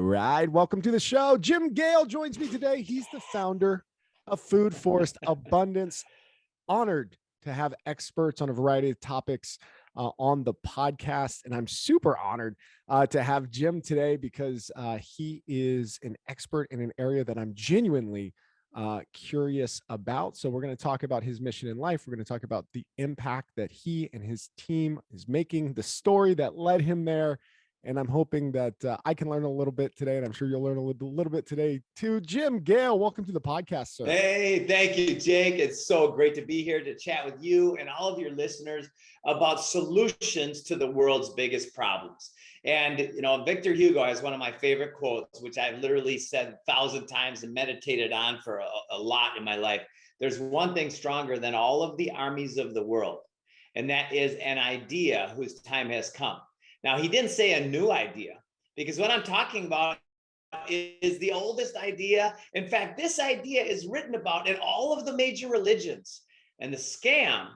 right. Welcome to the show. Jim Gale joins me today. He's the founder of Food Forest Abundance. Honored to have experts on a variety of topics on the podcast. And I'm super honored to have Jim today because he is an expert in an area that I'm genuinely curious about. So we're going to talk about his mission in life. We're going to talk about the impact that he and his team is making, the story that led him there. And I'm hoping that I can learn a little bit today, and I'm sure you'll learn a little bit today too. Jim Gale, welcome to the podcast, sir. Hey, thank you, Jake. It's so great to be here to chat with you and all of your listeners about solutions to the world's biggest problems. And, Victor Hugo has one of my favorite quotes, which I've literally said 1,000 times and meditated on for a lot in my life. There's one thing stronger than all of the armies of the world, and that is an idea whose time has come. Now, he didn't say a new idea, because what I'm talking about is the oldest idea. In fact, this idea is written about in all of the major religions. And the scam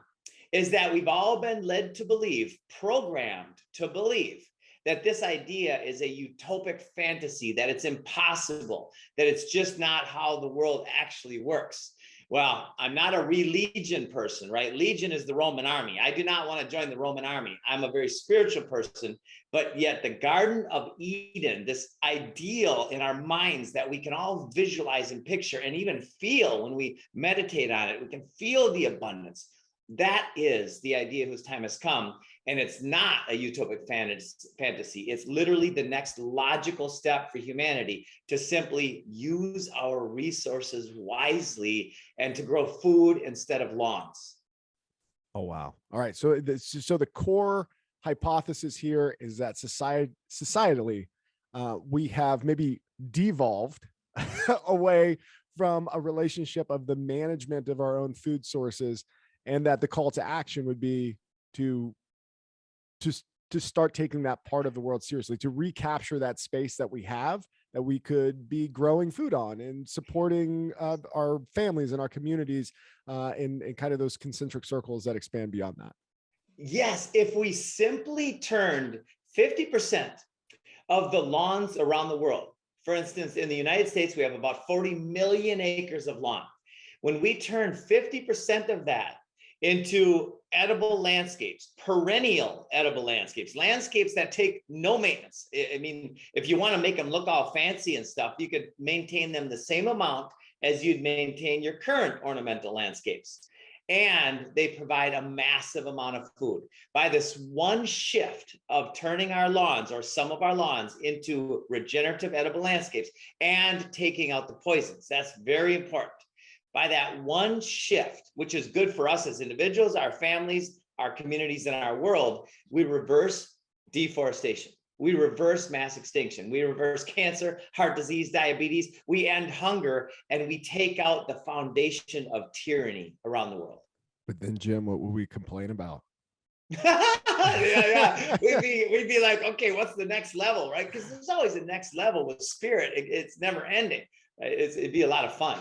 is that we've all been led to believe, programmed to believe, that this idea is a utopic fantasy, that it's impossible, that it's just not how the world actually works. Well, I'm not a religion person, right? Legion is the Roman army. I do not want to join the Roman army. I'm a very spiritual person, but yet the Garden of Eden, this ideal in our minds that we can all visualize and picture and even feel when we meditate on it, we can feel the abundance. That is the idea whose time has come. And it's not a utopic fantasy. It's literally the next logical step for humanity to simply use our resources wisely and to grow food instead of lawns. Oh, wow. All right. So the core hypothesis here is that societally, we have maybe devolved away from a relationship of the management of our own food sources, and that the call to action would be to start taking that part of the world seriously, to recapture that space that we have, that we could be growing food on and supporting our families and our communities in kind of those concentric circles that expand beyond that. Yes, if we simply turned 50% of the lawns around the world, for instance, in the United States, we have about 40 million acres of lawn. When we turn 50% of that into edible landscapes, perennial edible landscapes that take no maintenance. I mean, if you want to make them look all fancy and stuff, you could maintain them the same amount as you'd maintain your current ornamental landscapes. And they provide a massive amount of food. By this one shift of turning our lawns or some of our lawns into regenerative edible landscapes and taking out the poisons, that's very important. By that one shift, which is good for us as individuals, our families, our communities, and our world, we reverse deforestation. We reverse mass extinction. We reverse cancer, heart disease, diabetes. We end hunger, and we take out the foundation of tyranny around the world. But then, Jim, what will we complain about? yeah. We'd be like, okay, what's the next level, right? Because there's always a next level with spirit. It's never ending. It'd be a lot of fun.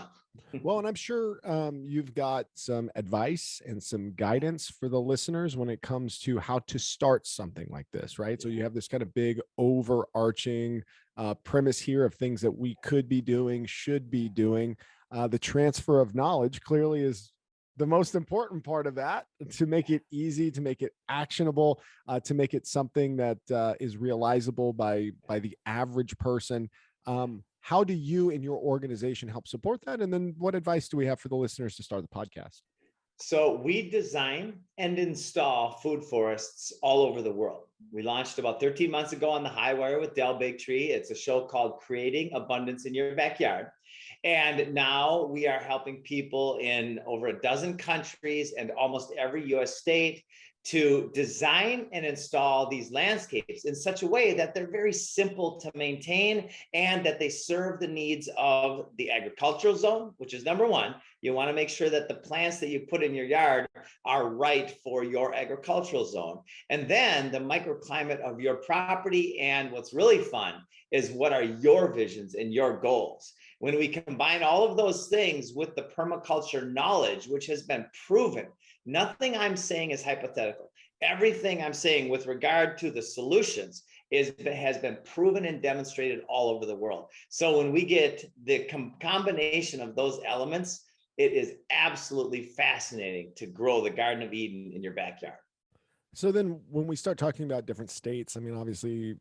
Well, and I'm sure you've got some advice and some guidance for the listeners when it comes to how to start something like this, right? So you have this kind of big overarching premise here of things that we could be doing, should be doing. The transfer of knowledge clearly is the most important part of that, to make it easy, to make it actionable, to make it something that is realizable by the average person. How do you and your organization help support that? And then what advice do we have for the listeners to start the podcast? So we design and install food forests all over the world. We launched about 13 months ago on the High Wire with Del Bigtree. It's a show called Creating Abundance in Your Backyard. And now we are helping people in over a dozen countries and almost every US state to design and install these landscapes in such a way that they're very simple to maintain and that they serve the needs of the agricultural zone, which is number one. You want to make sure that the plants that you put in your yard are right for your agricultural zone. And then the microclimate of your property. And what's really fun is, what are your visions and your goals? When we combine all of those things with the permaculture knowledge, which has been proven, nothing I'm saying is hypothetical. Everything I'm saying with regard to the solutions has been proven and demonstrated all over the world. So when we get the combination of those elements, it is absolutely fascinating to grow the Garden of Eden in your backyard. So then when we start talking about different states, I mean, obviously,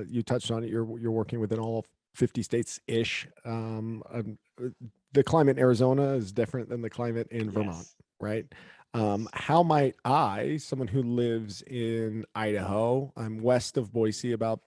you touched on it, you're working within all 50 states ish. The climate in Arizona is different than the climate in Vermont, Yes. right? How might I, someone who lives in Idaho, I'm west of Boise, about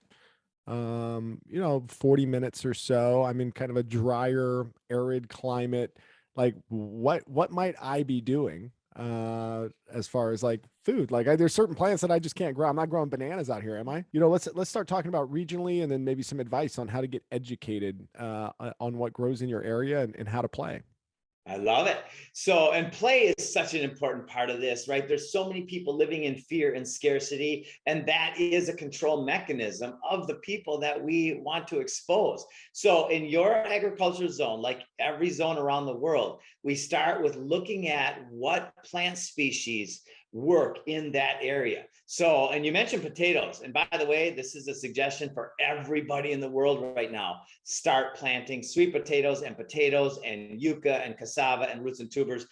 40 minutes or so. I'm in kind of a drier, arid climate. Like what might I be doing as far as like food? Like there's certain plants that I just can't grow. I'm not growing bananas out here, am I? Let's start talking about regionally and then maybe some advice on how to get educated on what grows in your area and how to play. I love it. So, and play is such an important part of this, right? There's so many people living in fear and scarcity, and that is a control mechanism of the people that we want to expose. So, in your agriculture zone, like every zone around the world, we start with looking at what plant species work in that area. So, and you mentioned potatoes. And by the way, this is a suggestion for everybody in the world right now. Start planting sweet potatoes and yucca and cassava and roots and tubers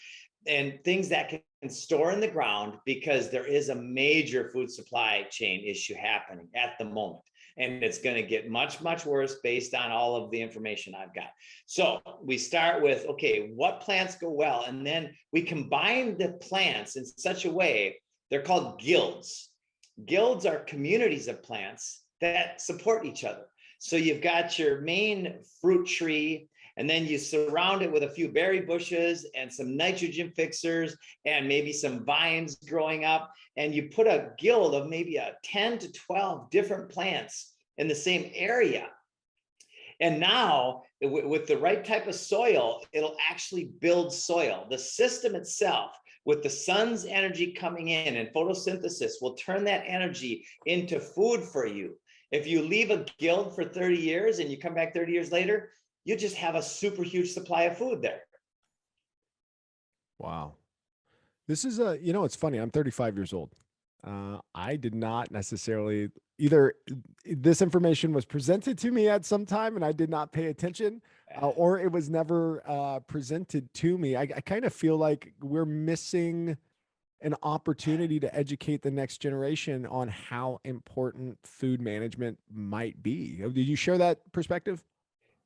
and things that can store in the ground, because there is a major food supply chain issue happening at the moment. And it's going to get much, much worse based on all of the information I've got. So we start with, okay, what plants go well? And then we combine the plants in such a way, they're called guilds. Guilds are communities of plants that support each other. So you've got your main fruit tree, and then you surround it with a few berry bushes and some nitrogen fixers and maybe some vines growing up. And you put a guild of maybe 10 to 12 different plants in the same area. And now with the right type of soil, it'll actually build soil. The system itself, with the sun's energy coming in and photosynthesis, will turn that energy into food for you. If you leave a guild for 30 years and you come back 30 years later, you just have a super huge supply of food there. Wow. This is it's funny. I'm 35 years old. I did not necessarily either this information was presented to me at some time and I did not pay attention, or it was never presented to me. I kind of feel like we're missing an opportunity to educate the next generation on how important food management might be. Did you share that perspective?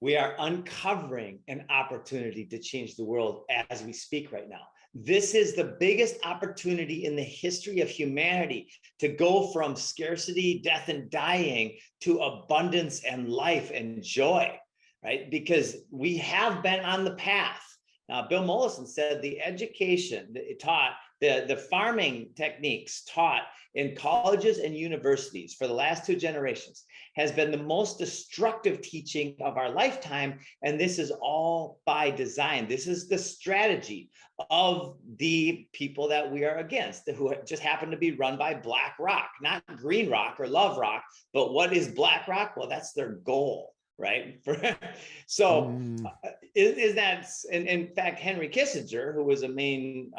We are uncovering an opportunity to change the world as we speak right now. This is the biggest opportunity in the history of humanity to go from scarcity, death, and dying to abundance and life and joy, right? Because we have been on the path. Now, Bill Mollison said the education taught, the farming techniques taught in colleges and universities for the last 2 generations has been the most destructive teaching of our lifetime. And this is all by design. This is the strategy of the people that we are against, who just happen to be run by BlackRock, not Green Rock or Love Rock. But what is BlackRock? Well, that's their goal. Right. So is that, in fact, Henry Kissinger, who was a main,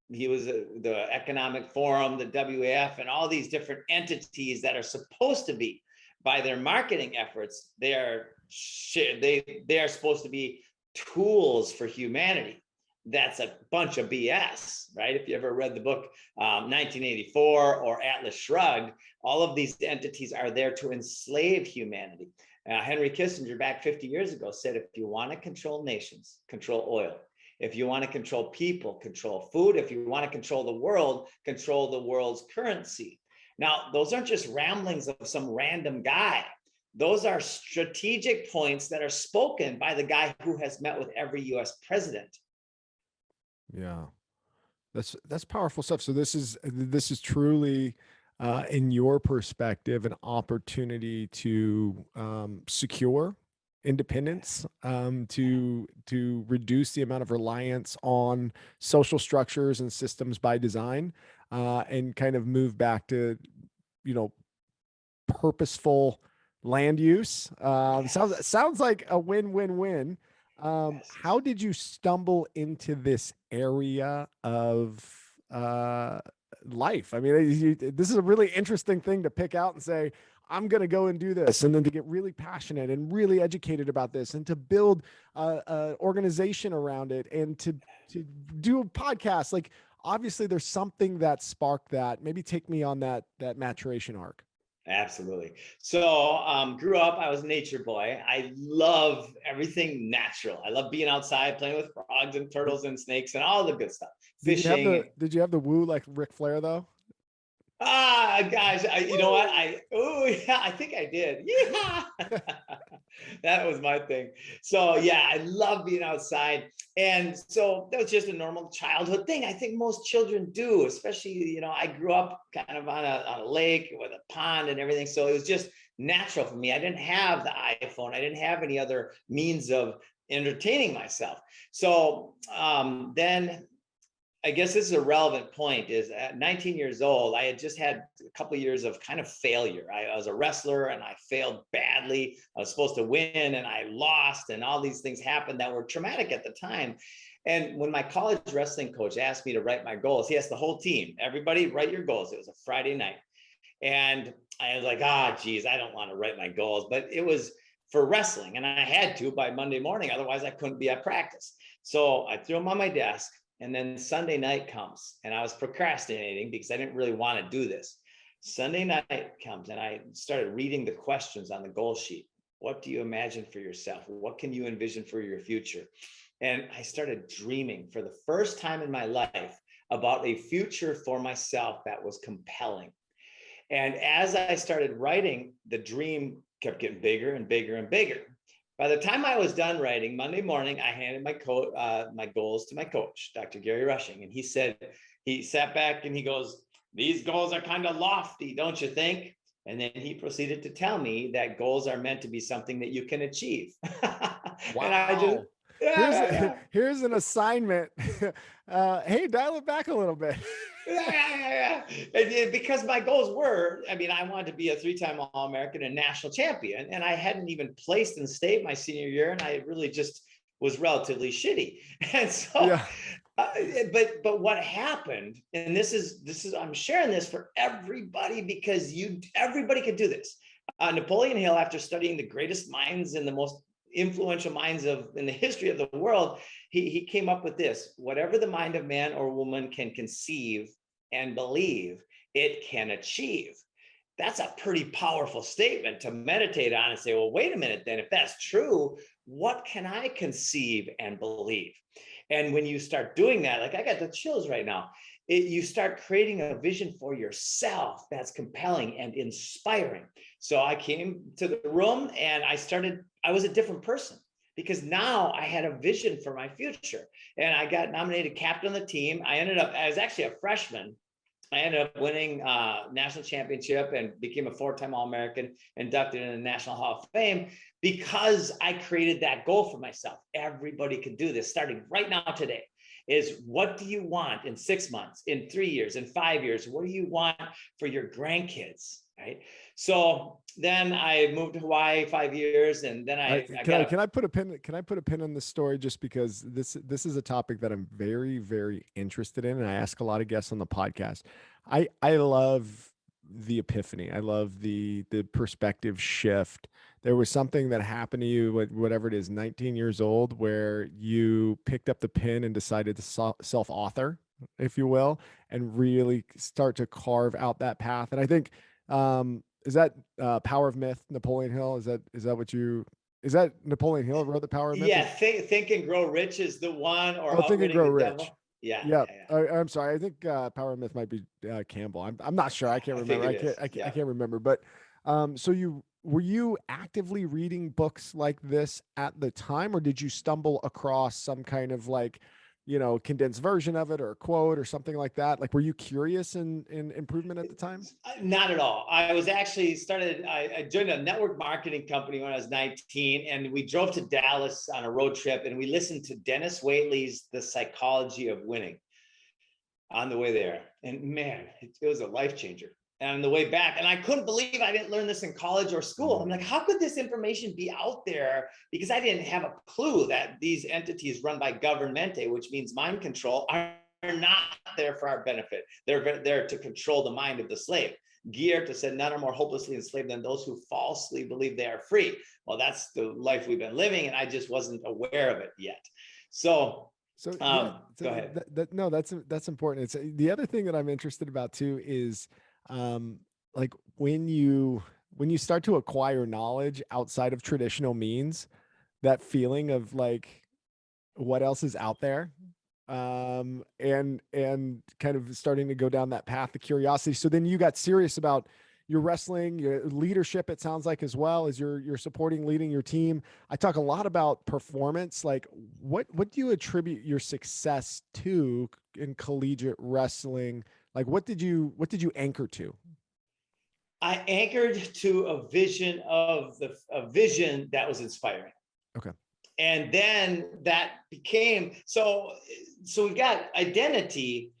he was the Economic Forum, the WEF, and all these different entities that are supposed to be, by their marketing efforts, they are supposed to be tools for humanity. That's a bunch of BS, right? If you ever read the book 1984 or Atlas Shrugged, all of these entities are there to enslave humanity. Henry Kissinger, back 50 years ago, said, if you want to control nations, control oil. If you want to control people, control food. If you want to control the world's currency. Now, those aren't just ramblings of some random guy. Those are strategic points that are spoken by the guy who has met with every US president. Yeah, that's powerful stuff. So this is truly, in your perspective, an opportunity to secure independence, to reduce the amount of reliance on social structures and systems by design, and kind of move back to, purposeful land use. Sounds like a win-win-win. How did you stumble into this area of life. I mean, this is a really interesting thing to pick out and say, I'm going to go and do this. And then to get really passionate and really educated about this and to build a organization around it and to do a podcast. Like, obviously there's something that sparked that. Maybe take me on that maturation arc. Absolutely. So grew up, I was a nature boy. I love everything natural. I love being outside, playing with frogs and turtles and snakes and all the good stuff. Fishing. Did you have the woo like Ric Flair though? Gosh, you know what? Yeah, I think I did. Yeah. That was my thing. So yeah, I love being outside. And so that was just a normal childhood thing. I think most children do, especially, I grew up kind of on a lake with a pond and everything. So it was just natural for me. I didn't have the iPhone. I didn't have any other means of entertaining myself. So then I guess this is a relevant point, is at 19 years old, I had just had a couple of years of kind of failure. I was a wrestler and I failed badly. I was supposed to win and I lost, and all these things happened that were traumatic at the time. And when my college wrestling coach asked me to write my goals, he asked the whole team, everybody write your goals. It was a Friday night. And I was like, geez, I don't want to write my goals, but it was for wrestling. And I had to by Monday morning, otherwise I couldn't be at practice. So I threw them on my desk. And then Sunday night comes and I was procrastinating because I didn't really want to do this. Sunday night comes and I started reading the questions on the goal sheet. What do you imagine for yourself? What can you envision for your future? And I started dreaming for the first time in my life about a future for myself that was compelling. And as I started writing, the dream kept getting bigger and bigger and bigger. By the time I was done writing, Monday morning, I handed my goals to my coach, Dr. Gary Rushing. And he sat back and he goes, these goals are kind of lofty, don't you think? And then he proceeded to tell me that goals are meant to be something that you can achieve. Wow. And I just, here's an assignment. Hey, dial it back a little bit. And because my goals were, I wanted to be a 3-time All-American and national champion, and I hadn't even placed in state my senior year, and I really just was relatively shitty. And so, yeah. But what happened, and this is I'm sharing this for everybody because everybody could do this. Napoleon Hill, after studying the greatest minds and the most influential minds in the history of the world, he came up with this: whatever the mind of man or woman can conceive and believe, it can achieve. That's a pretty powerful statement to meditate on and say, well, wait a minute, then if that's true, what can I conceive and believe? And when you start doing that, like I got the chills right now, you start creating a vision for yourself that's compelling and inspiring. So I came to the room and I was a different person because now I had a vision for my future. And I got nominated captain of the team. I was actually a freshman. I ended up winning national championship and became a 4-time All-American, inducted in the National Hall of Fame because I created that goal for myself. Everybody can do this starting right now today. Is what do you want in 6 months, in 3 years, in 5 years? What do you want for your grandkids, right? So then I moved to Hawaii 5 years, and then can I put a pin in this story just because this is a topic that I'm very, very interested in, and I ask a lot of guests on the podcast. I love the epiphany. I love the perspective shift. There was something that happened to you, whatever it is, 19 years old, where you picked up the pen and decided to self-author, if you will, and really start to carve out that path. And I think, is that Power of Myth, Napoleon Hill? Is that Napoleon Hill wrote the Power of Myth? Yeah, Think and Grow Rich is the one, or Think and Grow Rich. Devil. Yeah. Yeah. I'm sorry. I think Power of Myth might be Campbell. I'm not sure. I can't remember. I can't remember. But so were you actively reading books like this at the time, or did you stumble across some kind of condensed version of it or a quote or something like that? Like, were you curious in improvement at the time? Not at all. I was actually I joined a network marketing company when I was 19, and we drove to Dallas on a road trip, and we listened to Dennis Waitley's The Psychology of Winning on the way there. And man, it was a life changer. And on the way back, and I couldn't believe I didn't learn this in college or school. I'm like, how could this information be out there? Because I didn't have a clue that these entities run by governmente, which means mind control, are not there for our benefit. They're there to control the mind of the slave. Geert said, none are more hopelessly enslaved than those who falsely believe they are free. Well, that's the life we've been living, and I just wasn't aware of it yet. So go ahead. No, that's important. It's the other thing that I'm interested about too is like when you start to acquire knowledge outside of traditional means, that feeling of like what else is out there, and kind of starting to go down that path of curiosity. So then you got serious about your wrestling, your leadership, it sounds like, as well as you're supporting, leading your team. I talk a lot about performance. Like what do you attribute your success to in collegiate wrestling? Like what did you anchor to? I anchored to a vision that was inspiring. Okay. And then that became, so we've got identity.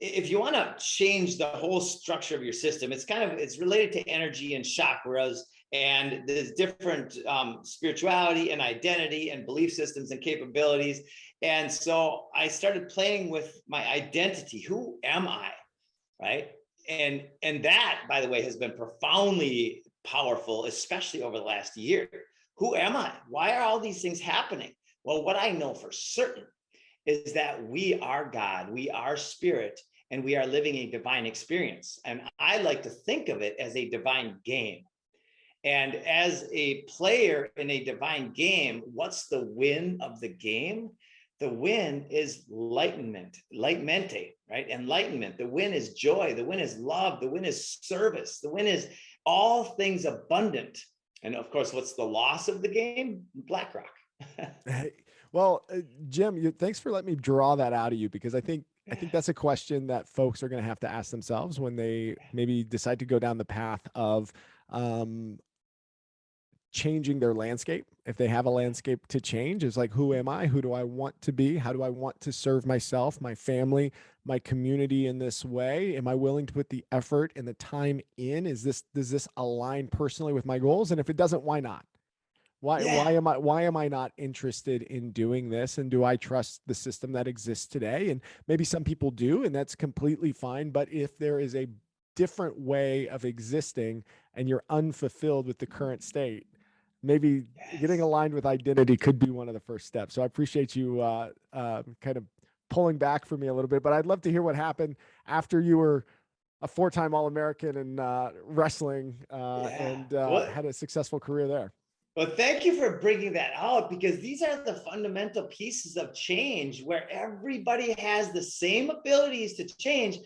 If you want to change the whole structure of your system, it's related to energy and chakras, and there's different spirituality and identity and belief systems and capabilities. And so I started playing with my identity. Who am I? Right. And that, by the way, has been profoundly powerful, especially over the last year. Who am I? Why are all these things happening? Well, what I know for certain is that we are God, we are spirit, and we are living a divine experience. And I like to think of it as a divine game. And as a player in a divine game, what's the win of the game? The win is enlightenment, right? Enlightenment. The win is joy. The win is love. The win is service. The win is all things abundant. And of course, what's the loss of the game? BlackRock. Well, Jim, thanks for letting me draw that out of you, because I think that's a question that folks are going to have to ask themselves when they maybe decide to go down the path of changing their landscape. If they have a landscape to change, it's like, who am I? Who do I want to be? How do I want to serve myself, my family, my community in this way? Am I willing to put the effort and the time in? Does this align personally with my goals? And if it doesn't, why not? Why am I not interested in doing this? And do I trust the system that exists today? And maybe some people do, and that's completely fine. But if there is a different way of existing and you're unfulfilled with the current state, maybe getting aligned with identity could be one of the first steps. So I appreciate you kind of pulling back for me a little bit, but I'd love to hear what happened after you were a 4-time All-American in wrestling and had a successful career there. Well, thank you for bringing that out, because these are the fundamental pieces of change where everybody has the same abilities to change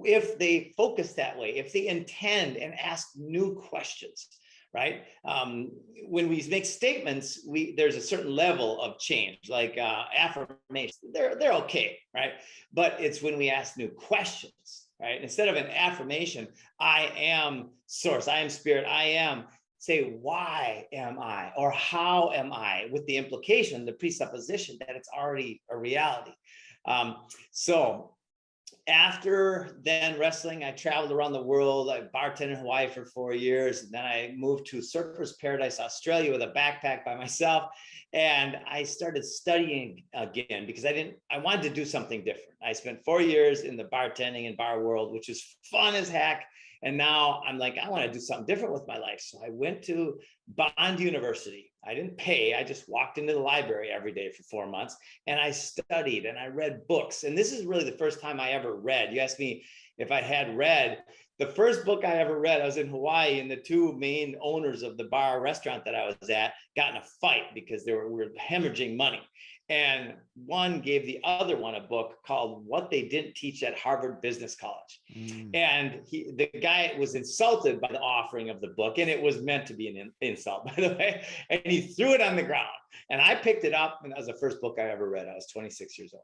if they focus that way, if they intend and ask new questions. Right? When we make statements, there's a certain level of change, like affirmations. They're okay, right? But it's when we ask new questions, right? Instead of an affirmation, I am source, I am spirit, I am. Say, why am I? Or how am I? With the implication, the presupposition that it's already a reality. So after then wrestling, I traveled around the world. I bartended in Hawaii for 4 years. And then I moved to Surfers Paradise, Australia, with a backpack by myself. And I started studying again because I wanted to do something different. I spent 4 years in the bartending and bar world, which is fun as heck. And now I'm like, I want to do something different with my life. So I went to Bond University. I didn't pay. I just walked into the library every day for 4 months, and I studied and I read books. And this is really the first time I ever read. You asked me if I had read. The first book I ever read, I was in Hawaii, and the two main owners of the bar restaurant that I was at got in a fight because we were hemorrhaging money. And one gave the other one a book called What They Didn't Teach at Harvard Business College. And the guy was insulted by the offering of the book, and it was meant to be an insult, by the way. And he threw it on the ground. And I picked it up, and that was the first book I ever read. I was 26 years old.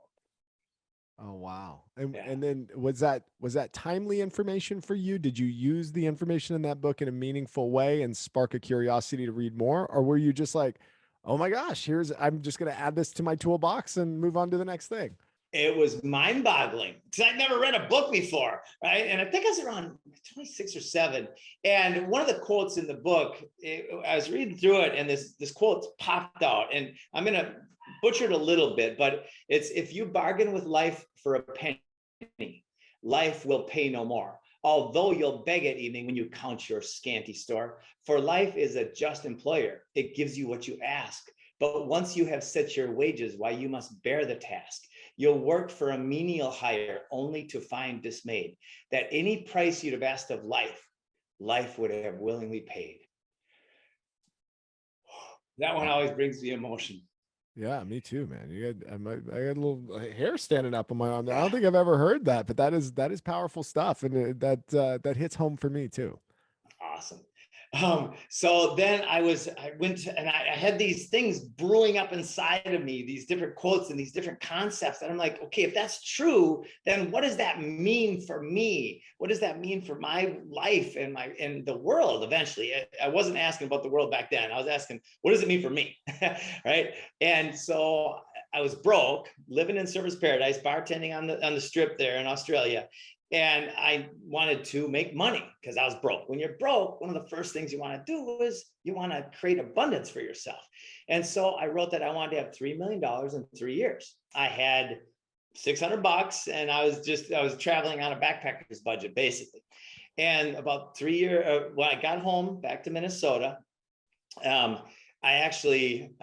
Oh, wow. And then was that timely information for you? Did you use the information in that book in a meaningful way and spark a curiosity to read more? Or were you just like, oh my gosh, I'm just going to add this to my toolbox and move on to the next thing? It was mind-boggling because I'd never read a book before, right? And I think I was around 26 or 7. And one of the quotes in the book, I was reading through it, and this quote popped out. And I'm going to butcher it a little bit, but it's, if you bargain with life for a penny, penny. Life will pay no more, although you'll beg at evening when you count your scanty store. For life is a just employer. It gives you what you ask. But once you have set your wages, why, you must bear the task. You'll work for a menial hire, only to find dismayed that any price you'd have asked of life, life would have willingly paid. That one always brings me emotion. Yeah, me too, man. I got a little hair standing up on my arm. I don't think I've ever heard that, but that is powerful stuff, and that hits home for me too. Awesome. So then I went and I had these things brewing up inside of me, these different quotes and these different concepts. And I'm like, okay, if that's true, then what does that mean for me? What does that mean for my life and the world eventually? I wasn't asking about the world back then. I was asking, what does it mean for me? Right. And so I was broke, living in Surfers Paradise, bartending on the strip there in Australia. And I wanted to make money because I was broke. When you're broke, one of the first things you want to do is you want to create abundance for yourself. And so I wrote that I wanted to have $3 million in 3 years. I had $600 and I was traveling on a backpacker's budget basically. And about 3 years, when I got home back to Minnesota, I actually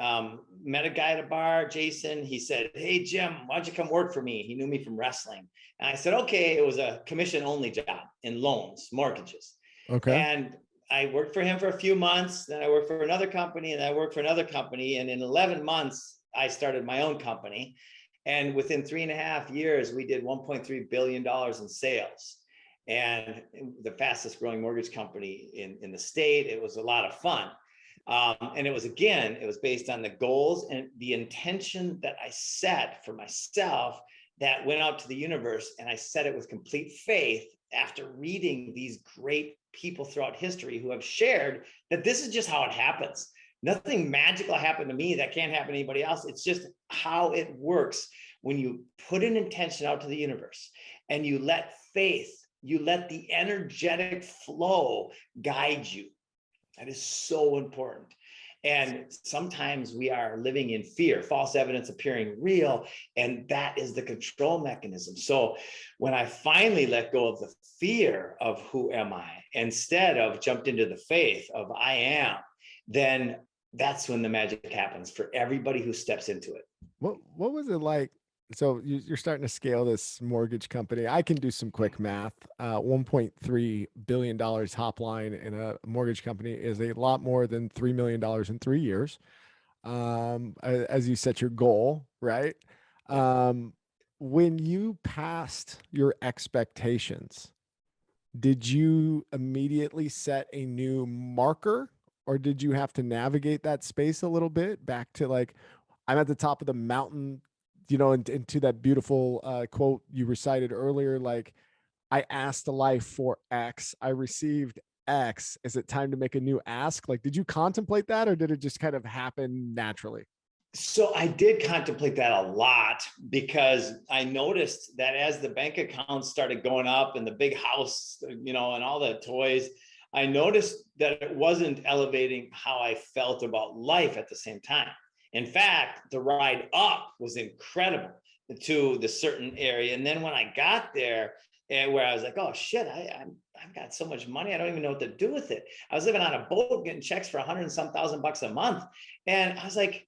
met a guy at a bar, Jason. He said, "Hey, Jim, why don't you come work for me?" He knew me from wrestling. And I said, okay. It was a commission only job in loans, mortgages. Okay. And I worked for him for a few months. Then I worked for another company and I worked for another company. And in 11 months, I started my own company. And within 3.5 years, we did $1.3 billion in sales. And the fastest growing mortgage company in the state. It was a lot of fun. And it was based on the goals and the intention that I set for myself that went out to the universe. And I set it with complete faith after reading these great people throughout history who have shared that this is just how it happens. Nothing magical happened to me that can't happen to anybody else. It's just how it works when you put an intention out to the universe and you let faith, you let the energetic flow guide you. That is so important. And sometimes we are living in fear, false evidence appearing real, and that is the control mechanism. So when I finally let go of the fear of who am I, instead of jumped into the faith of I am, then that's when the magic happens for everybody who steps into it. What was it like? So you're starting to scale this mortgage company. I can do some quick math. $1.3 billion top line in a mortgage company is a lot more than $3 million in 3 years. As you set your goal, right? When you passed your expectations, did you immediately set a new marker, or did you have to navigate that space a little bit back to like, I'm at the top of the mountain, into that beautiful quote you recited earlier, like, I asked the life for X, I received X. Is it time to make a new ask? Like, did you contemplate that, or did it just kind of happen naturally? So I did contemplate that a lot because I noticed that as the bank accounts started going up and the big house, and all the toys, I noticed that it wasn't elevating how I felt about life at the same time. In fact, the ride up was incredible to the certain area. And then when I got there, and where I was like, oh shit, I've got so much money, I don't even know what to do with it. I was living on a boat getting checks for 100 and some thousand bucks a month. And I was like,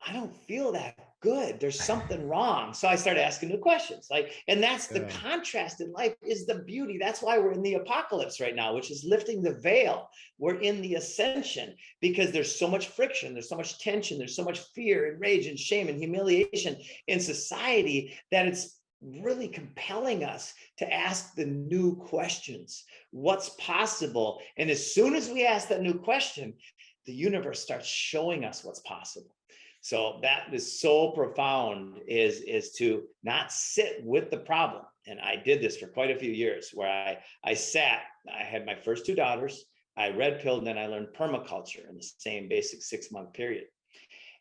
I don't feel that good. There's something wrong. So I started asking new questions. And that's the contrast in life, is the beauty. That's why we're in the apocalypse right now, which is lifting the veil. We're in the ascension because there's so much friction. There's so much tension. There's so much fear and rage and shame and humiliation in society that it's really compelling us to ask the new questions. What's possible? And as soon as we ask that new question, the universe starts showing us what's possible. So that is so profound, is to not sit with the problem. And I did this for quite a few years where I had my first 2 daughters, I red pilled, and then I learned permaculture in the same basic 6-month period.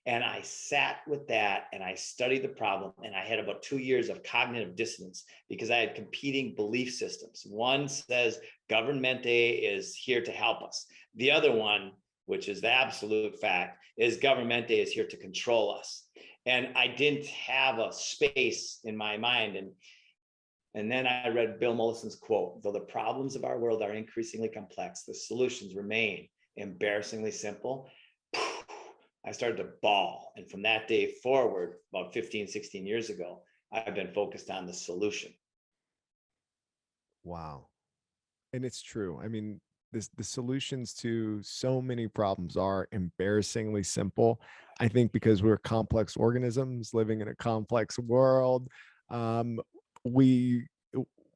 And I sat with that and I studied the problem, and I had about 2 years of cognitive dissonance because I had competing belief systems. One says governmente is here to help us. The other one, which is the absolute fact, is governmente is here to control us. And I didn't have a space in my mind. And And then I read Bill Mollison's quote, though the problems of our world are increasingly complex, the solutions remain embarrassingly simple. I started to bawl. And from that day forward, about 15, 16 years ago, I've been focused on the solution. Wow. And it's true. I mean, the solutions to so many problems are embarrassingly simple. I think because we're complex organisms living in a complex world, um, we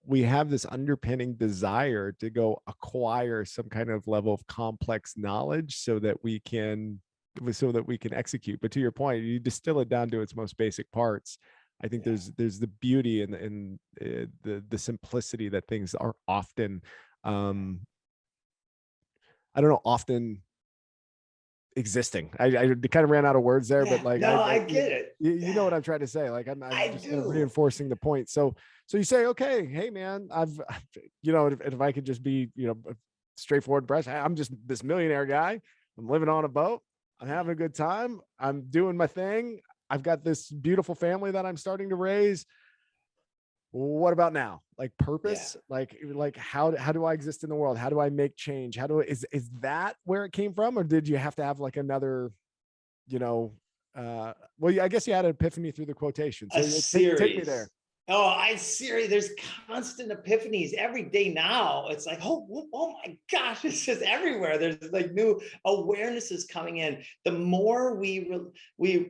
we have this underpinning desire to go acquire some kind of level of complex knowledge so that we can execute. But to your point, you distill it down to its most basic parts. I think there's the beauty in the simplicity that things are often I don't know, often existing. I kind of ran out of words there, but Yeah, like no, I get it. you know what I'm trying to say. Like I'm I just kind of do. reinforcing the point. So you say, okay, hey man, you know, if I could just be, you know, straightforward brush, I'm just this millionaire guy. I'm living on a boat. I'm having a good time. I'm doing my thing. I've got this beautiful family that I'm starting to raise. What about now? Like Yeah. purpose, like how do I exist in the world? How do I make change? Is that where it came from, or did you have to have like another, you know, well, yeah, I guess you had an epiphany through the quotation. A So take me series. there. Oh, I serious. There's constant epiphanies every day now. It's like, oh my gosh, it's just everywhere. There's like new awarenesses coming in. The more we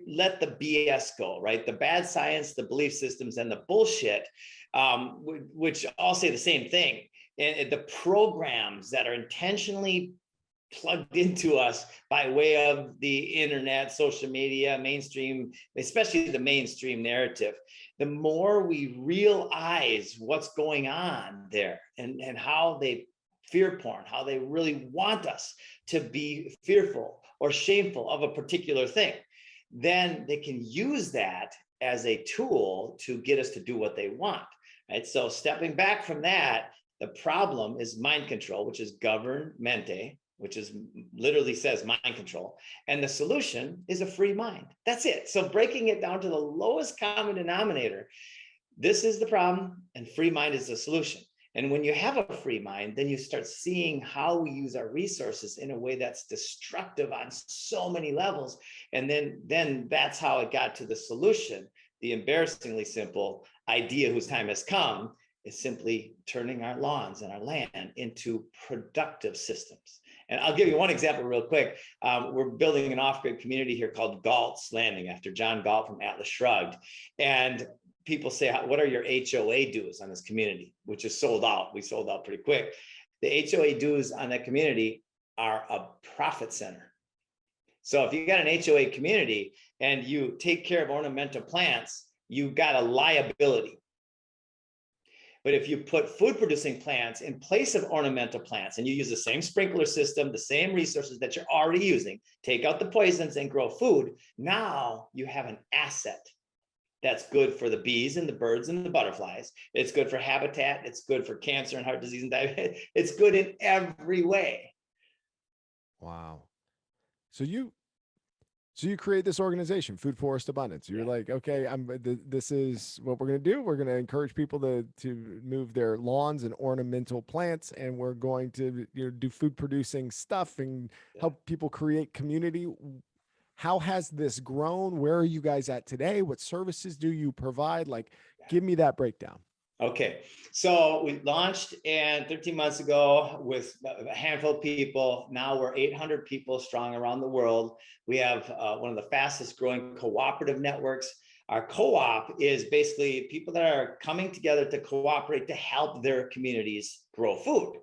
let the BS go, right? The bad science, the belief systems, and the bullshit, which all say the same thing. And the programs that are intentionally plugged into us by way of the internet, social media, mainstream, especially the mainstream narrative, the more we realize what's going on there and how they fear porn, how they really want us to be fearful or shameful of a particular thing, then they can use that as a tool to get us to do what they want, right? So stepping back from that, the problem is mind control, which is govern mente, which is literally says mind control. And the solution is a free mind. That's it. So breaking it down to the lowest common denominator, this is the problem and free mind is the solution. And when you have a free mind, then you start seeing how we use our resources in a way that's destructive on so many levels. And then that's how it got to the solution. The embarrassingly simple idea whose time has come is simply turning our lawns and our land into productive systems. And I'll give you one example real quick. We're building an off-grid community here called Galt's Landing after John Galt from Atlas Shrugged. And people say, what are your HOA dues on this community, which is sold out. We sold out pretty quick. The HOA dues on that community are a profit center. So if you got an HOA community and you take care of ornamental plants, you've got a liability. But if you put food producing plants in place of ornamental plants and you use the same sprinkler system, the same resources that you're already using, take out the poisons and grow food, now you have an asset that's good for the bees and the birds and the butterflies. It's good for habitat. It's good for cancer and heart disease and diabetes. It's good in every way. Wow. So you create this organization, Food Forest Abundance. You're like, okay, this is what we're going to do. We're going to encourage people to move their lawns and ornamental plants, and we're going to, you know, do food producing stuff and help people create community. How has this grown? Where are you guys at today? What services do you provide? Like, give me that breakdown. Okay, so we launched and 13 months ago with a handful of people. Now we're 800 people strong around the world. We have one of the fastest growing cooperative networks. Our co-op is basically people that are coming together to cooperate to help their communities grow food,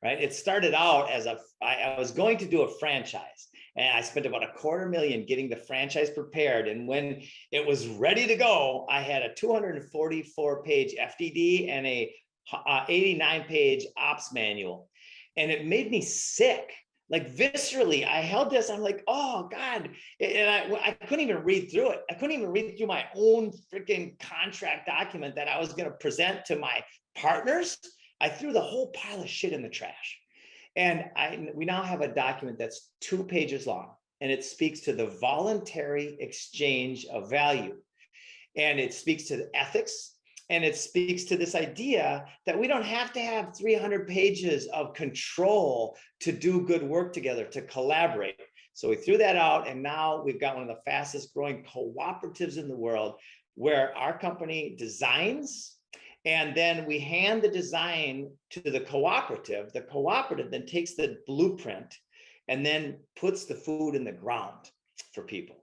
right? It started out as I was going to do a franchise. And I spent about $250,000 getting the franchise prepared. And when it was ready to go, I had a 244-page FDD and a 89-page ops manual. And it made me sick. Like viscerally, I held this. I'm like, oh God. And I couldn't even read through it. I couldn't even read through my own freaking contract document that I was going to present to my partners. I threw the whole pile of shit in the trash. And we now have a document that's 2 pages long, and it speaks to the voluntary exchange of value. And it speaks to the ethics. And it speaks to this idea that we don't have to have 300 pages of control to do good work together, to collaborate. So we threw that out, and now we've got one of the fastest growing cooperatives in the world, where our company designs, and then we hand the design to the cooperative. The cooperative then takes the blueprint and then puts the food in the ground for people.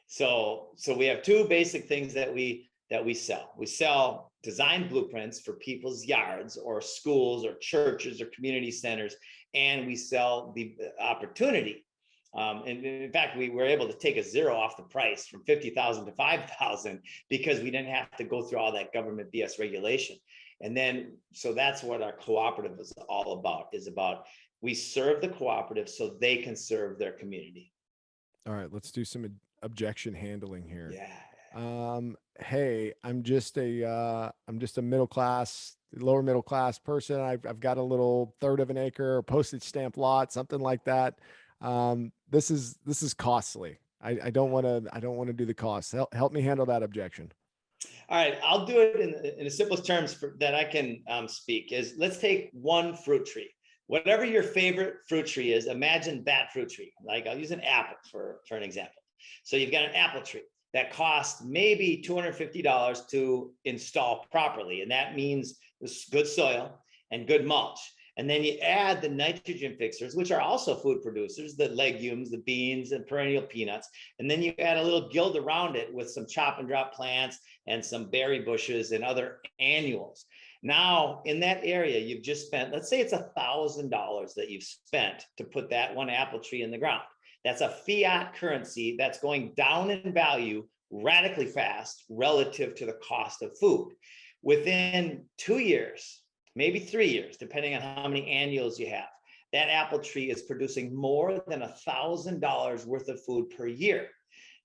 So we have two basic things that we sell. We sell design blueprints for people's yards or schools or churches or community centers, and we sell the opportunity. And in fact, we were able to take a zero off the price from 50,000 to 5,000 because we didn't have to go through all that government BS regulation. And then, so that's what our cooperative is all about, we serve the cooperative so they can serve their community. All right, let's do some objection handling here. Yeah. Hey, I'm just a lower middle class person. I've got a little third of an acre or postage stamp lot, something like that. This is costly. I don't want to do the cost. Help me handle that objection. All right, I'll do it in the simplest terms that I can speak. Is let's take one fruit tree. Whatever your favorite fruit tree is, imagine that fruit tree. Like I'll use an apple for an example. So you've got an apple tree that costs maybe $250 to install properly. And that means good soil and good mulch. And then you add the nitrogen fixers, which are also food producers, the legumes, the beans, and perennial peanuts. And then you add a little gild around it with some chop and drop plants and some berry bushes and other annuals. Now, in that area, you've just spent, let's say it's $1,000 that you've spent to put that one apple tree in the ground. That's a fiat currency that's going down in value radically fast relative to the cost of food. Within 2 years, maybe 3 years, depending on how many annuals you have, that apple tree is producing more than $1,000 worth of food per year.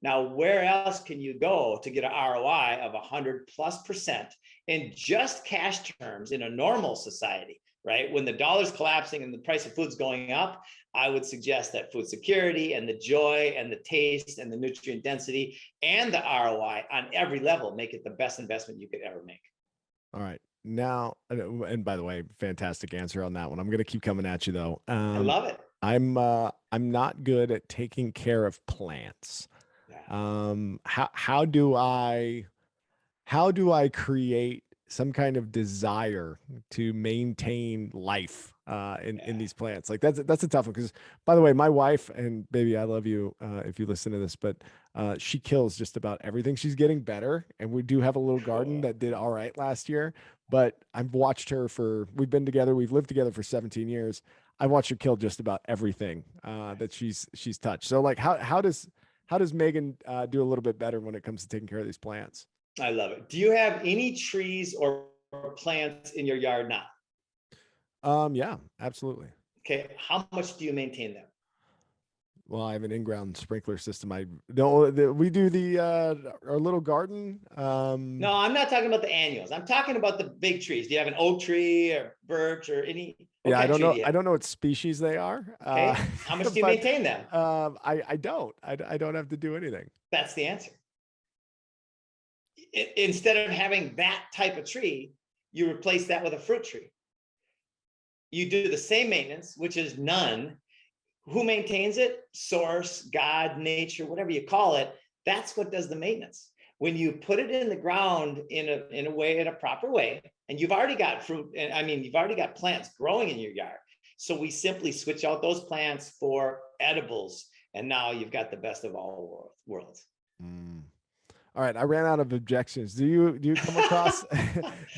Now, where else can you go to get an ROI of 100+% in just cash terms in a normal society, right? When the dollar's collapsing and the price of food's going up, I would suggest that food security and the joy and the taste and the nutrient density and the ROI on every level make it the best investment you could ever make. All right. Now, and by the way, fantastic answer on that one. I'm going to keep coming at you though. I love it. I'm not good at taking care of plants. Yeah. How do I create some kind of desire to maintain life in these plants? Like that's a tough one, because by the way, my wife, and baby, I love you if you listen to this, but she kills just about everything. She's getting better, and we do have a little garden that did all right last year, but I've watched her we've lived together for 17 years. I watched her kill just about everything that she's touched. So like how does Megan do a little bit better when it comes to taking care of these plants? I love it. Do you have any trees or plants in your yard now? Yeah, absolutely. Okay. How much do you maintain them? Well, I have an in-ground sprinkler system. We do our little garden. No, I'm not talking about the annuals. I'm talking about the big trees. Do you have an oak tree or birch or any? Yeah, I don't know. I don't know what species they are. Okay. How much do you maintain them? I don't. I don't have to do anything. That's the answer. Instead of having that type of tree, you replace that with a fruit tree. You do the same maintenance, which is none. Who maintains it? Source, God, nature, whatever you call it. That's what does the maintenance. When you put it in the ground in a proper way, and you've already got fruit, you've already got plants growing in your yard. So we simply switch out those plants for edibles, and now you've got the best of all worlds. All right, I ran out of objections. Do you come across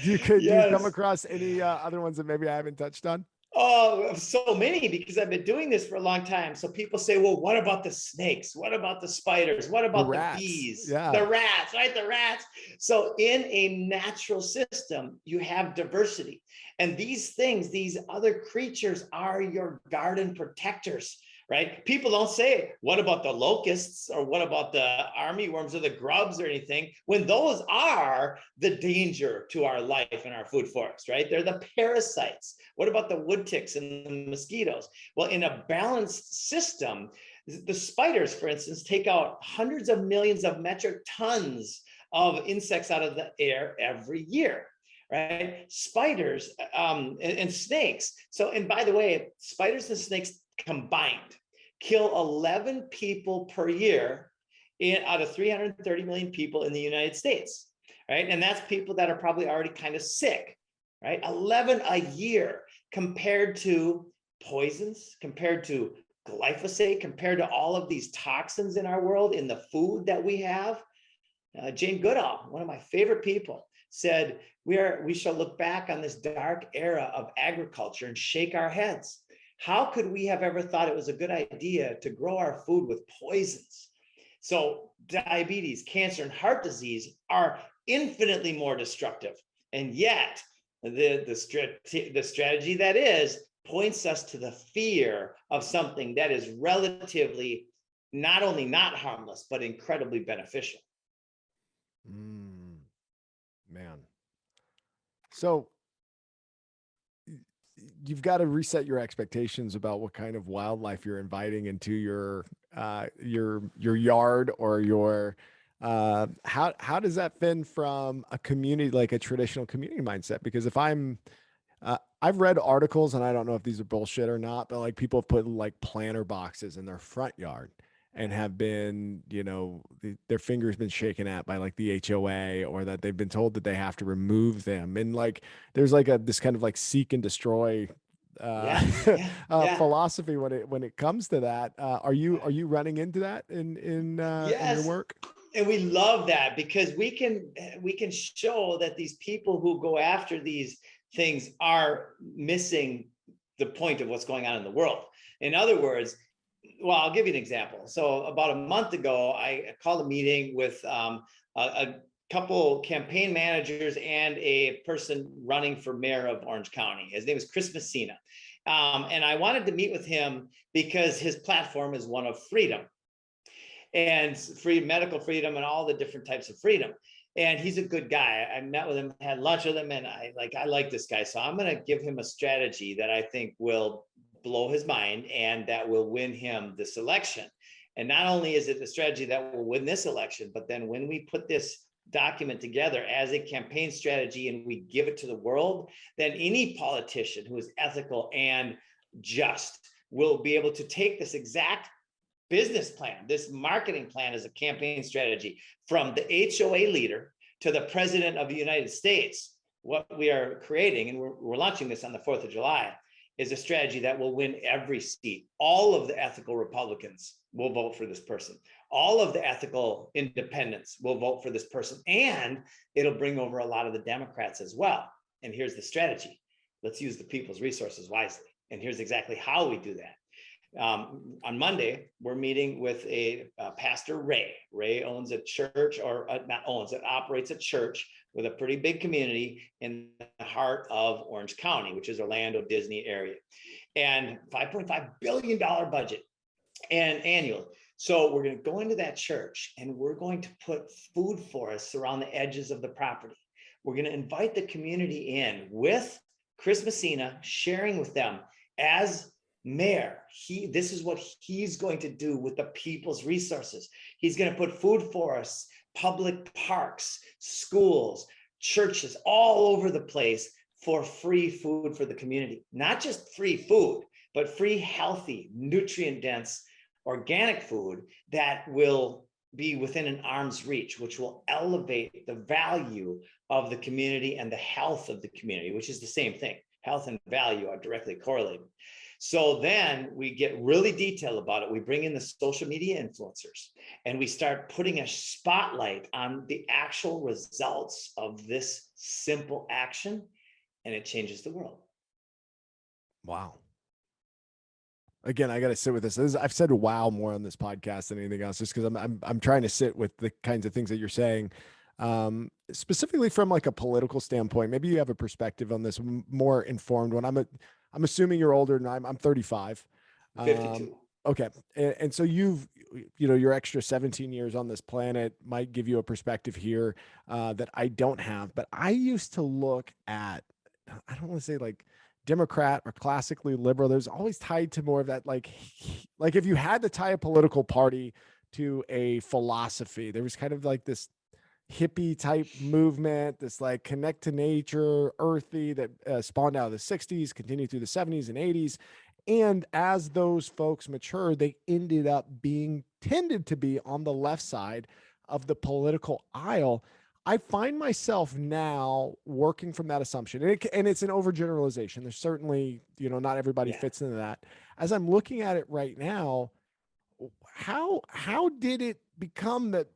do you come across any other ones that maybe I haven't touched on? Oh, so many, because I've been doing this for a long time. So people say, well, what about the snakes? What about the spiders? What about the bees? Yeah. The rats, right? The rats. So in a natural system, you have diversity. And these things, these other creatures are your garden protectors, right? People don't say, what about the locusts, or what about the army worms or the grubs or anything, when those are the danger to our life and our food forest, right? They're the parasites. What about the wood ticks and the mosquitoes? Well, in a balanced system, the spiders, for instance, take out hundreds of millions of metric tons of insects out of the air every year, right? Spiders and snakes. So, and by the way, spiders and snakes combined kill 11 people per year out of 330 million people in the United States, right? And that's people that are probably already kind of sick, right? 11 a year compared to poisons, compared to glyphosate, compared to all of these toxins in our world, in the food that we have. Jane Goodall, one of my favorite people, said, we shall look back on this dark era of agriculture and shake our heads. How could we have ever thought it was a good idea to grow our food with poisons? So diabetes, cancer, and heart disease are infinitely more destructive. And yet the strategy that is points us to the fear of something that is relatively not only not harmless, but incredibly beneficial. Man. So you've got to reset your expectations about what kind of wildlife you're inviting into your yard or your how does that fit from a community, like a traditional community mindset? Because if I've read articles, and I don't know if these are bullshit or not, but like people have put like planter boxes in their front yard and have been, their fingers been shaken at by like the HOA, or that they've been told that they have to remove them. And like, there's like this kind of like seek and destroy philosophy when it comes to that. Are you running into that in your work? And we love that, because we can show that these people who go after these things are missing the point of what's going on in the world. In other words, well, I'll give you an example. So about a month ago, I called a meeting with a couple campaign managers and a person running for mayor of Orange County. His name is Chris Messina. And I wanted to meet with him because his platform is one of freedom, and free medical freedom and all the different types of freedom. And he's a good guy. I met with him, had lunch with him, and I like this guy. So I'm going to give him a strategy that I think will blow his mind and that will win him this election. And not only is it the strategy that will win this election, but then when we put this document together as a campaign strategy and we give it to the world, then any politician who is ethical and just will be able to take this exact business plan, this marketing plan as a campaign strategy, from the HOA leader to the president of the United States. What we are creating, and we're launching this on the 4th of July, is a strategy that will win every seat. All of the ethical Republicans will vote for this person. All of the ethical independents will vote for this person. And it'll bring over a lot of the Democrats as well. And here's the strategy. Let's use the people's resources wisely. And here's exactly how we do that. On Monday, we're meeting with a Pastor Ray. Ray owns a church, or not owns, it operates a church with a pretty big community in the heart of Orange County, which is Orlando, Disney area, and $5.5 billion budget and annual. So we're going to go into that church and we're going to put food forests around the edges of the property. We're going to invite the community in with Chris Messina, sharing with them as mayor. This is what he's going to do with the people's resources. He's going to put food forests, public parks, schools, churches all over the place for free food for the community. Not just free food, but free, healthy, nutrient-dense, organic food that will be within an arm's reach, which will elevate the value of the community and the health of the community, which is the same thing. Health and value are directly correlated. So then we get really detailed about it. We bring in the social media influencers and we start putting a spotlight on the actual results of this simple action, and it changes the world. Wow. Again, I got to sit with this. I've said wow more on this podcast than anything else, just because I'm trying to sit with the kinds of things that you're saying, specifically from like a political standpoint. Maybe you have a perspective on this, more informed one. I'm assuming you're older than I'm 35. 52. Okay. And so your extra 17 years on this planet might give you a perspective here that I don't have. But I used to look at, I don't want to say like Democrat or classically liberal. There's always tied to more of that, like if you had to tie a political party to a philosophy, there was kind of like this hippie type movement, this like connect to nature, earthy that spawned out of the 60s, continued through the 70s and 80s. And as those folks matured, they ended up being tended to be on the left side of the political aisle. I find myself now working from that assumption, and it's an overgeneralization. There's certainly, not everybody Yeah. fits into that. As I'm looking at it right now, how did it become that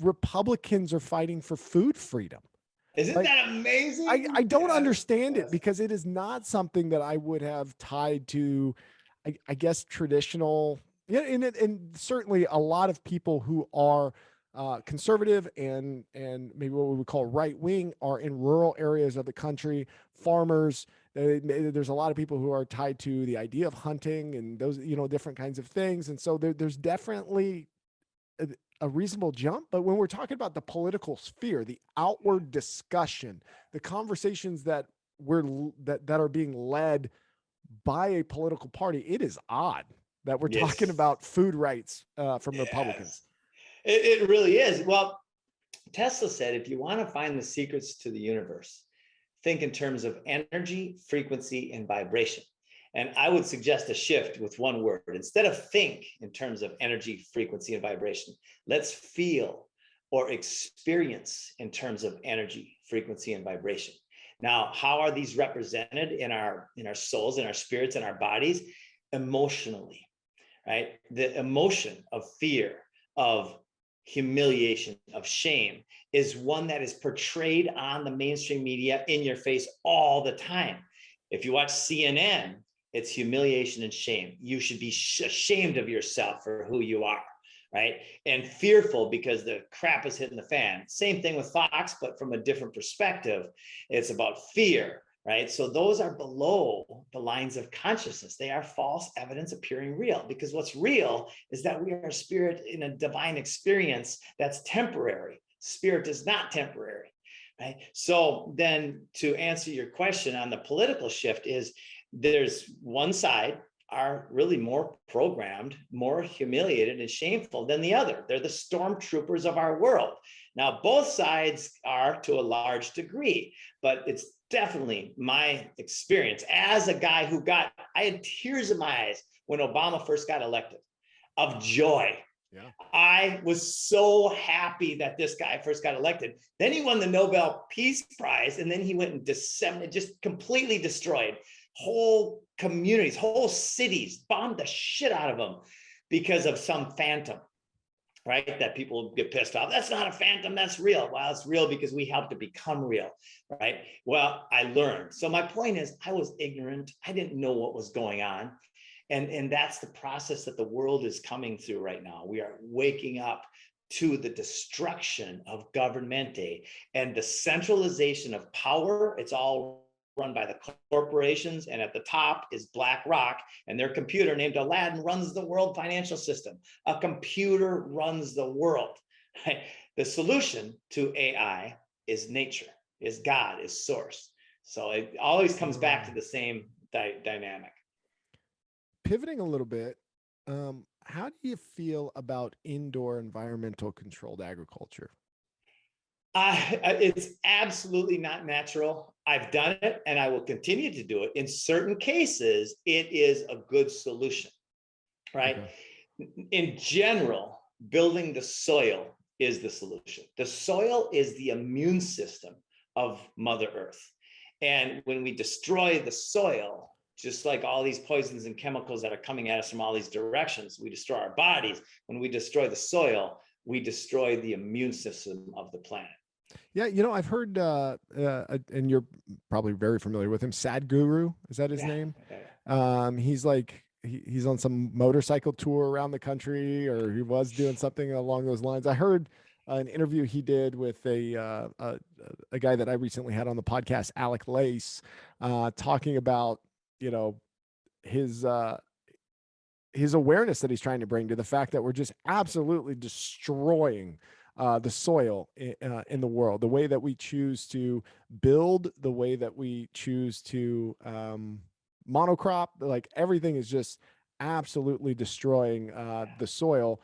Republicans are fighting for food freedom? Isn't Like, that I amazing? don't Yes. understand it Yes. because it is not something that I would have tied to, I guess, traditional. Yeah, and certainly a lot of people who are conservative and maybe what we would call right wing are in rural areas of the country, farmers. There's a lot of people who are tied to the idea of hunting and those different kinds of things, and so there's definitely a reasonable jump. But when we're talking about the political sphere, the outward discussion, the conversations that that are being led by a political party, it is odd that we're talking Yes. about food rights from Yes. Republicans. It really is. Well, Tesla said, if you want to find the secrets to the universe, think in terms of energy, frequency, and vibration. And I would suggest a shift with one word. Instead of think in terms of energy, frequency, and vibration, let's feel or experience in terms of energy, frequency, and vibration. Now, how are these represented in our souls, in our spirits, in our bodies? Emotionally, right? The emotion of fear, of humiliation, of shame is one that is portrayed on the mainstream media in your face all the time. If you watch CNN, it's humiliation and shame. You should be ashamed of yourself for who you are, right? And fearful because the crap is hitting the fan. Same thing with Fox, but from a different perspective. It's about fear, right? So those are below the lines of consciousness. They are false evidence appearing real, because what's real is that we are a spirit in a divine experience that's temporary. Spirit is not temporary, right? So then to answer your question on the political shift is there's one side are really more programmed, more humiliated and shameful than the other. They're the stormtroopers of our world. Now, both sides are to a large degree, but it's definitely my experience as a guy who I had tears in my eyes when Obama first got elected of joy. Yeah. I was so happy that this guy first got elected. Then he won the Nobel Peace Prize, and then he went and just completely destroyed whole communities, whole cities, bombed the shit out of them because of some phantom, right? That people get pissed off. That's not a phantom, that's real. Well, it's real because we helped it become real, right? Well, I learned. So my point is, I was ignorant. I didn't know what was going on. And that's the process that the world is coming through right now. We are waking up to the destruction of governmente and the centralization of power. It's all run by the corporations, and at the top is BlackRock, and their computer named Aladdin runs the world financial system. A computer runs the world. Right? The solution to AI is nature, is God, is source. So it always comes back to the same dynamic. Pivoting a little bit, how do you feel about indoor environmental controlled agriculture? It's absolutely not natural. I've done it and I will continue to do it. In certain cases, it is a good solution, right? Okay. In general, building the soil is the solution. The soil is the immune system of Mother Earth. And when we destroy the soil, just like all these poisons and chemicals that are coming at us from all these directions, we destroy our bodies. When we destroy the soil, we destroy the immune system of the planet. Yeah, I've heard, and you're probably very familiar with him, Sadhguru, is that his name? He's like, he's on some motorcycle tour around the country, or he was doing something along those lines. I heard an interview he did with a guy that I recently had on the podcast, Alec Lace, talking about, his awareness that he's trying to bring to the fact that we're just absolutely destroying the soil in the world, the way that we choose to build, the way that we choose to monocrop, like everything is just absolutely destroying the soil.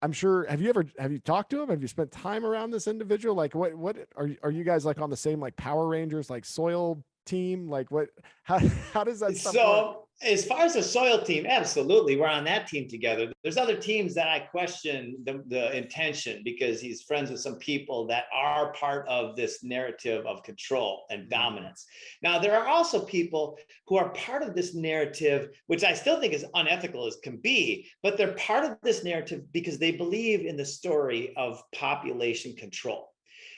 I'm sure, have you talked to him? Have you spent time around this individual? Like what are you guys like on the same like Power Rangers, like soil team? Like what, how, how does that stuff work? So as far as the soil team, absolutely, we're on that team together. There's other teams that I question the intention, because he's friends with some people that are part of this narrative of control and dominance. Now, there are also people who are part of this narrative, which I still think is unethical as can be, but they're part of this narrative because they believe in the story of population control.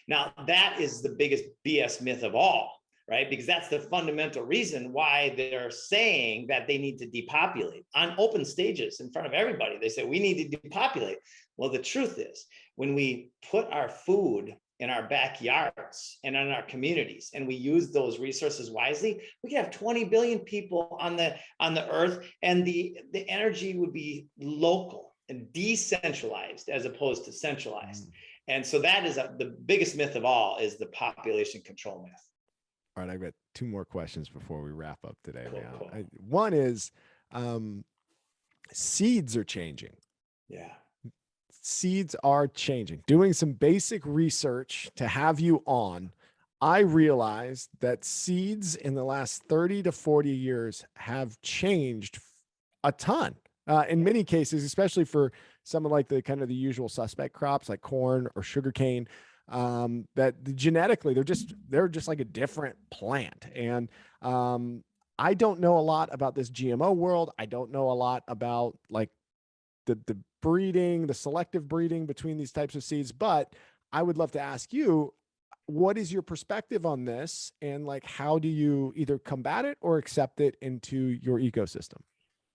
Now, that is the biggest BS myth of all, right? Because that's the fundamental reason why they're saying that they need to depopulate on open stages in front of everybody. They say, we need to depopulate. Well, the truth is, when we put our food in our backyards and in our communities, and we use those resources wisely, we could have 20 billion people on the earth, and the energy would be local and decentralized as opposed to centralized. And so that is the biggest myth of all, is the population control myth. All right, I've got two more questions before we wrap up today, Cool, man. cool. One is seeds are changing. Yeah. Seeds are changing. Doing some basic research to have you on, I realized that seeds in the last 30 to 40 years have changed a ton. In many cases, especially for some of like the kind of the usual suspect crops like corn or sugarcane, that genetically they're just like a different plant. And I don't know a lot about this GMO world. I don't know a lot about like the breeding, the selective breeding between these types of seeds, but I would love to ask you, what is your perspective on this? And like, how do you either combat it or accept it into your ecosystem?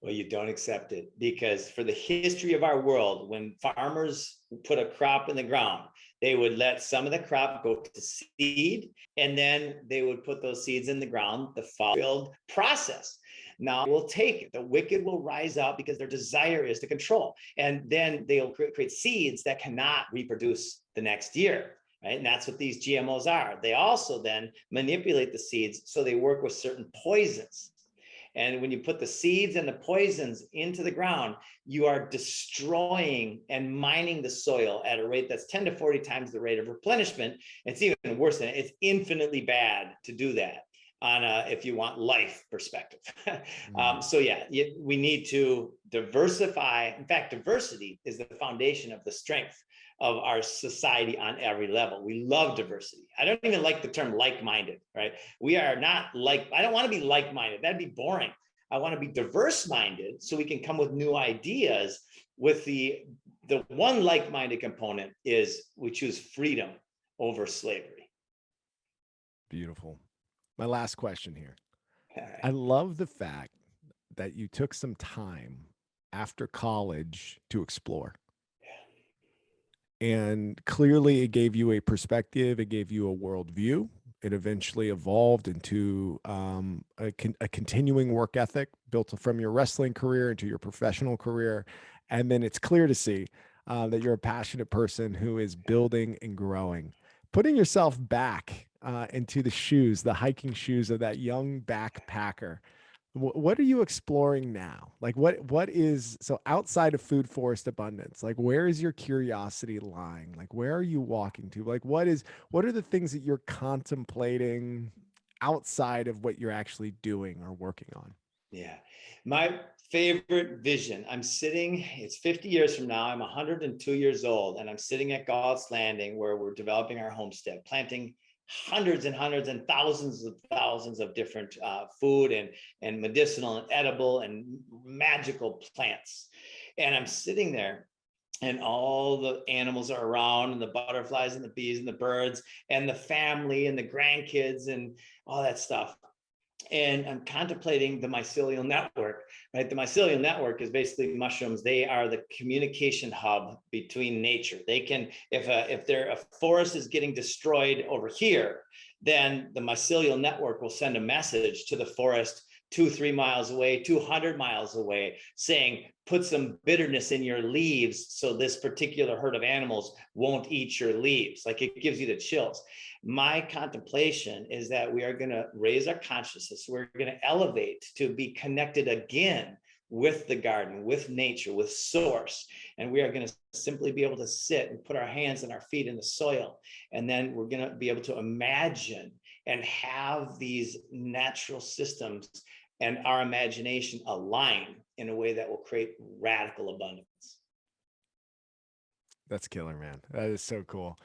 Well, you don't accept it, because for the history of our world, when farmers put a crop in the ground, they would let some of the crop go to seed, and then they would put those seeds in the ground, the fulfilled process. Now we'll take it. The wicked will rise up because their desire is to control. And then they'll create seeds that cannot reproduce the next year. Right? And that's what these GMOs are. They also then manipulate the seeds so they work with certain poisons. And when you put the seeds and the poisons into the ground, you are destroying and mining the soil at a rate that's 10 to 40 times the rate of replenishment. It's even worse than it. It's infinitely bad to do that on if you want life perspective. So yeah, we need to diversify. In fact, diversity is the foundation of the strength of our society on every level. We love diversity. I don't even like the term like-minded, right? We are not I don't want to be like-minded. That'd be boring. I want to be diverse-minded so we can come with new ideas. With the one like-minded component is we choose freedom over slavery. Beautiful. My last question here. Right. I love the fact that you took some time after college to explore. And clearly it gave you a perspective, it gave you a worldview. It eventually evolved into a continuing work ethic built from your wrestling career into your professional career. And then it's clear to see that you're a passionate person who is building and growing. Putting yourself back into the hiking shoes of that young backpacker. What are you exploring now? Like what is, so outside of food forest abundance, like where is your curiosity lying? Like where are you walking to? Like what are the things that you're contemplating outside of what you're actually doing or working on? Yeah. My favorite vision. It's 50 years from now. I'm 102 years old, and I'm sitting at Galt's Landing where we're developing our homestead, planting hundreds and hundreds and thousands of different food and medicinal and edible and magical plants. And I'm sitting there, and all the animals are around, and the butterflies and the bees and the birds and the family and the grandkids and all that stuff. And I'm contemplating the mycelial network, right? The mycelial network is basically mushrooms. They are the communication hub between nature. They can, if a forest is getting destroyed over here, then the mycelial network will send a message to the forest 2-3 miles away, 200 miles away, saying, put some bitterness in your leaves so this particular herd of animals won't eat your leaves. Like, it gives you the chills. My contemplation is that we are going to raise our consciousness. We're going to elevate to be connected again with the garden, with nature, with source. And we are going to simply be able to sit and put our hands and our feet in the soil. And then we're going to be able to imagine and have these natural systems and our imagination align in a way that will create radical abundance. That's killer, man. That is so cool.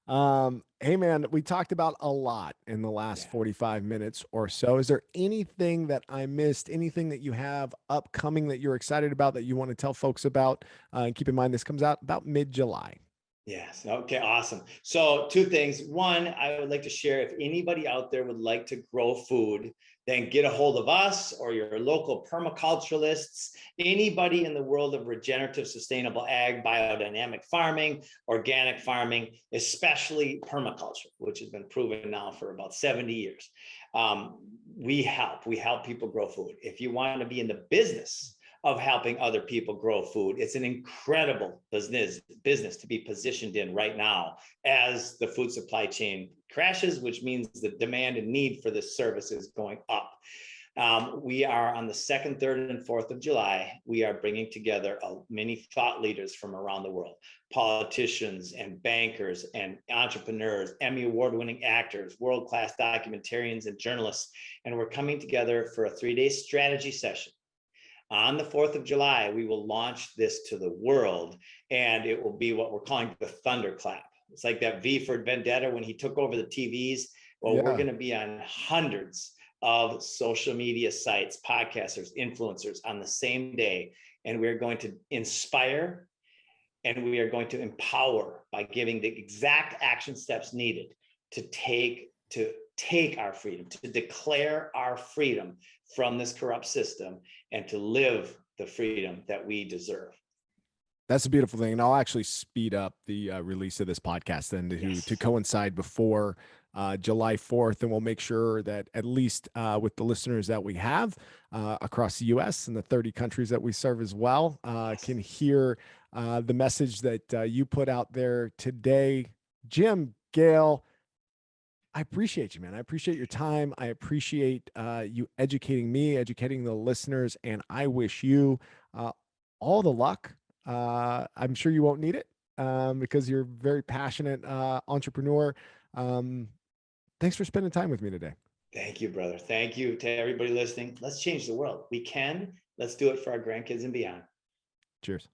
Hey man, we talked about a lot in the last 45 minutes or so. Is there anything that I missed, anything that you have upcoming that you're excited about that you want to tell folks about? And keep in mind, this comes out about mid-July. Yes. Okay. Awesome. So two things. One, I would like to share, if anybody out there would like to grow food, then get a hold of us or your local permaculturalists, anybody in the world of regenerative, sustainable ag, biodynamic farming, organic farming, especially permaculture, which has been proven now for about 70 years. We help people grow food. If you want to be in the business of helping other people grow food, it's an incredible business to be positioned in right now as the food supply chain crashes, which means the demand and need for this service is going up. We are on the 2nd, 3rd, and 4th of July. We are bringing together many thought leaders from around the world, politicians and bankers and entrepreneurs, Emmy award-winning actors, world-class documentarians and journalists. And we're coming together for a 3-day strategy session. On the 4th of July, we will launch this to the world, and it will be what we're calling the Thunderclap. It's like that V for Vendetta when he took over the TVs. Well, we're going to be on hundreds of social media sites, podcasters, influencers on the same day, and we're going to inspire and we are going to empower by giving the exact action steps needed to take our freedom, to declare our freedom from this corrupt system, and to live the freedom that we deserve. That's a beautiful thing. And I'll actually speed up the release of this podcast then to coincide before July 4th. And we'll make sure that at least with the listeners that we have across the US and the 30 countries that we serve as well, can hear the message that you put out there today. Jim, Gale, I appreciate you, man. I appreciate your time. I appreciate you educating me, educating the listeners, and I wish you all the luck. I'm sure you won't need it because you're a very passionate entrepreneur. Thanks for spending time with me today. Thank you, brother. Thank you to everybody listening. Let's change the world. We can. Let's do it for our grandkids and beyond. Cheers.